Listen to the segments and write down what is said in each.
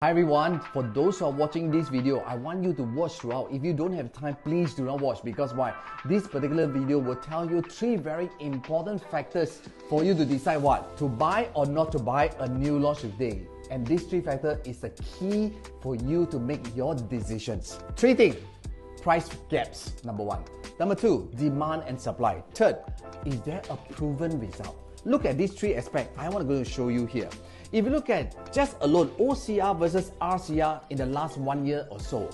Hi everyone, for those who are watching this video, I want you to watch throughout. If you don't have time, please do not watch, because why? This particular video will tell you 3 very important factors for you to decide what? To buy or not to buy a new launch today. And these 3 factors is the key for you to make your decisions. 3 things. Price gaps, number 1. Number 2, demand and supply. Third, is there a proven result? Look at these 3 aspects. I want to go to show you here. If you look at just alone OCR versus RCR in the last 1 year or so,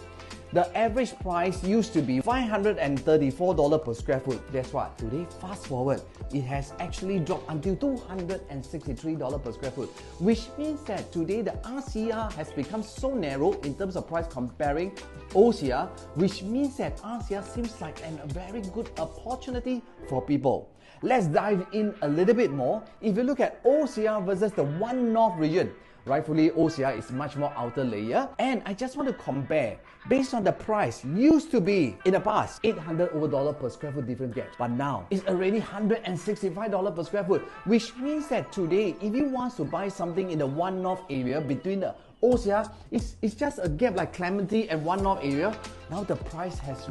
the average price used to be $534 per square foot. Guess what? Today, fast forward, it has actually dropped until $263 per square foot, which means that today the RCR has become so narrow in terms of price comparing OCR, which means that RCR seems like a very good opportunity for people. Let's dive in a little bit more. If you look at OCR versus the One North region, rightfully OCR is much more outer layer, and I just want to compare based on the price used to be in the past $800 per square foot different gap, but now it's already $165 per square foot, which means that today if you want to buy something in the One North area between the OCR, it's just a gap like Clementi and One North area. Now the price has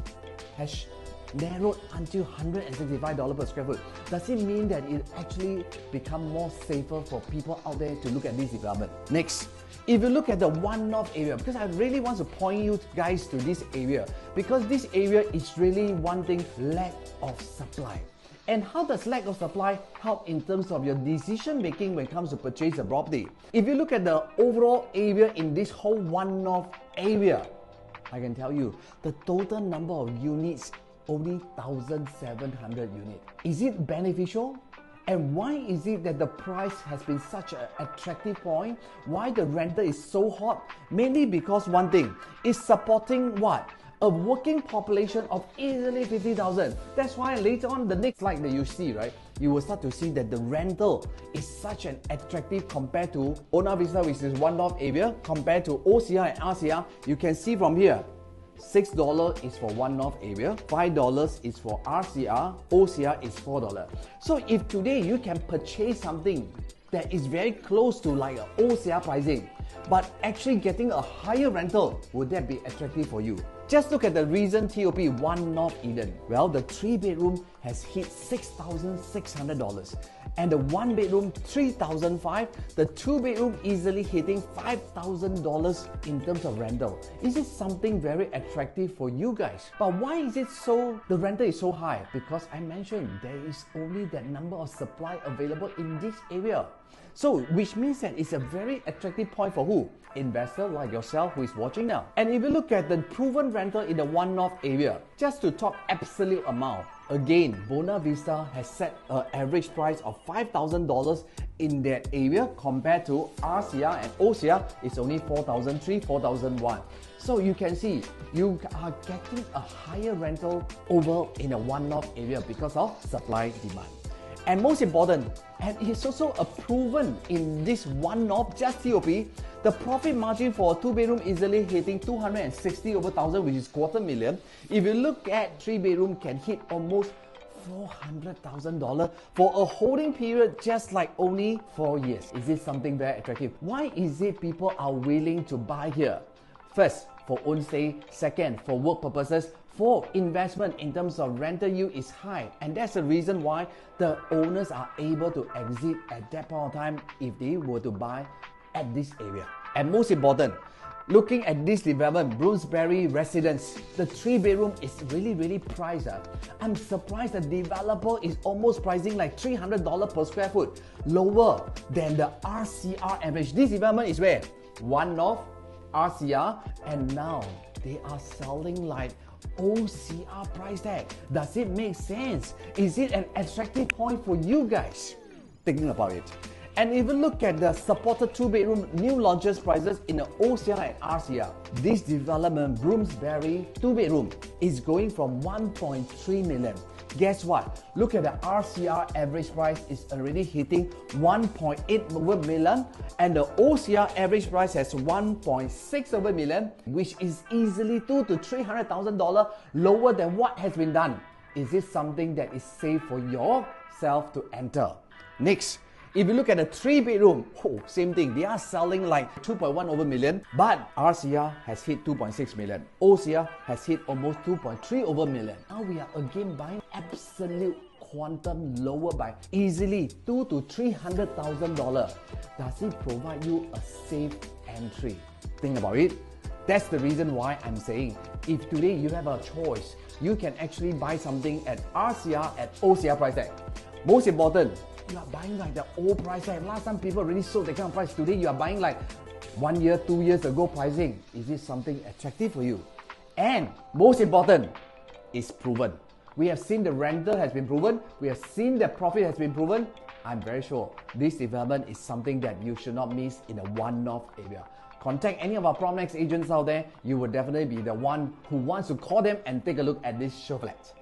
narrowed until $165 per square foot. Does it mean that it actually become more safer for people out there to look at this development? Next, if you look at the One North area, because I really want to point you guys to this area, because this area is really one thing, lack of supply. And how does lack of supply help in terms of your decision making when it comes to purchase a property? If you look at the overall area in this whole One North area, I can tell you the total number of units only 1,700 units. Is it beneficial? And why is it that the price has been such an attractive point? Why the rental is so hot? Mainly because one thing is supporting what? A working population of easily 50,000. That's why later on the next slide that you see, right? You will start to see that the rental is such an attractive compared to Buona Vista, which is One North area, compared to OCR and RCR. You can see from here, $6 is for One North area, $5 is for RCR, OCR is $4. So if today you can purchase something that is very close to like a OCR pricing, but actually getting a higher rental, would that be attractive for you? Just look at the recent TOP One North Eden. Well, the 3-bedroom has hit $6,600, and the 1-bedroom $3,500, the 2-bedroom easily hitting $5,000 in terms of rental. Is it something very attractive for you guys? But why is it so, the rental is so high? Because I mentioned there is only that number of supply available in this area. So, which means that it's a very attractive point for who? Investor like yourself who is watching now. And if you look at the proven rental in the One North area, just to talk absolute amount, again, Buona Vista has set an average price of $5,000 in that area compared to RCR and OCR, it's only $4,300, $4,100. So you can see, you are getting a higher rental over in the One North area because of supply demand. And most important, and it's also a proven in this One North, just TOP, the profit margin for a 2-bedroom easily hitting 260 over 1,000, which is $250,000. If you look at 3-bedroom, can hit almost $400,000 for a holding period just like only 4 years. Is this something very attractive? Why is it people are willing to buy here? First, for own stay. Second, for work purposes. For investment in terms of rental yield is high, and that's the reason why the owners are able to exit at that point of time if they were to buy at this area. And most important, looking at this development, Bloomsbury Residence, the 3-bedroom is really priced. I'm surprised the developer is almost pricing like $300 per square foot, lower than the RCR average. This development is where? One North, RCR, and now they are selling like OCR price tag. Does it make sense? Is it an attractive point for you guys? Thinking about it. And if you look at the supported 2-bedroom new launches prices in the OCR and RCR, this development, Bloomsbury 2-bedroom, is going from $1.3 million. Guess what? Look at the RCR average price is already hitting $1.8 million, and the OCR average price has $1.6 million, which is easily $200,000 to $300,000 lower than what has been done. Is this something that is safe for yourself to enter? Next, If you look at a 3-bedroom, same thing. They are selling like 2.1 over million, but RCR has hit 2.6 million. OCR has hit almost 2.3 over million. Now we are again buying absolute quantum lower by easily $200,000 to $300,000. Does it provide you a safe entry? Think about it. That's the reason why I'm saying, if today you have a choice, you can actually buy something at RCR at OCR price tag. Most important, you are buying like the old price tag. Last time people really sold that kind of price. Today you are buying like 1 year, 2 years ago pricing. Is this something attractive for you? And most important, it's proven. We have seen the rental has been proven. We have seen the profit has been proven. I'm very sure this development is something that you should not miss in a one-off area. Contact any of our Promnex agents out there. You will definitely be the one who wants to call them and take a look at this show flat.